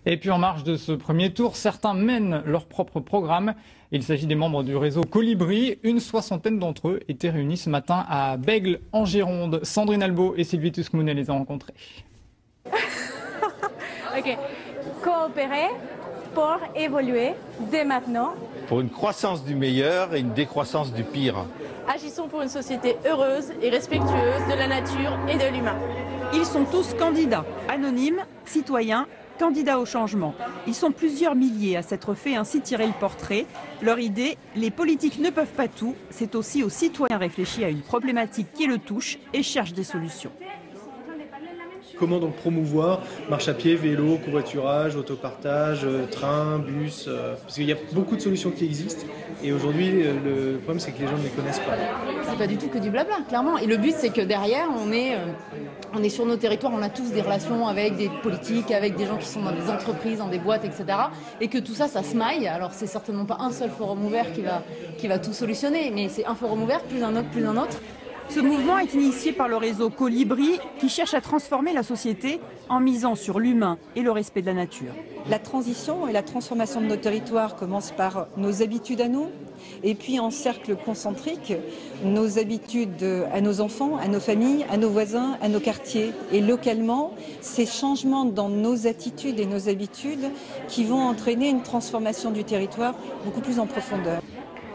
Et puis en marge de ce premier tour, certains mènent leur propre programme. Il s'agit des membres du réseau Colibri. Une soixantaine d'entre eux étaient réunis ce matin à Bègles, en Gironde. Sandrine Albo et Sylvie Tuscmounet les ont rencontrés. Ok. Coopérer pour évoluer dès maintenant. Pour une croissance du meilleur et une décroissance du pire. Agissons pour une société heureuse et respectueuse de la nature et de l'humain. Ils sont tous candidats, anonymes, citoyens, candidats au changement. Ils sont plusieurs milliers à s'être fait ainsi tirer le portrait. Leur idée, les politiques ne peuvent pas tout. C'est aussi aux citoyens réfléchis à une problématique qui le touche et cherchent des solutions. Comment donc promouvoir marche à pied, vélo, covoiturage, autopartage, train, bus, parce qu'il y a beaucoup de solutions qui existent et aujourd'hui le problème c'est que les gens ne les connaissent pas. C'est pas du tout que du blabla, clairement. Et le but c'est que derrière on est sur nos territoires, on a tous des relations avec des politiques, avec des gens qui sont dans des entreprises, dans des boîtes, etc. Et que tout ça, ça se maille. Alors c'est certainement pas un seul forum ouvert qui va tout solutionner, mais c'est un forum ouvert, plus un autre, plus un autre. Ce mouvement est initié par le réseau Colibri qui cherche à transformer la société en misant sur l'humain et le respect de la nature. La transition et la transformation de nos territoires commencent par nos habitudes à nous et puis en cercle concentrique, nos habitudes à nos enfants, à nos familles, à nos voisins, à nos quartiers. Et localement, ces changements dans nos attitudes et nos habitudes qui vont entraîner une transformation du territoire beaucoup plus en profondeur.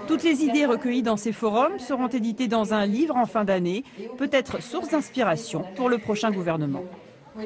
Toutes les idées recueillies dans ces forums seront éditées dans un livre en fin d'année, peut-être source d'inspiration pour le prochain gouvernement. Oui.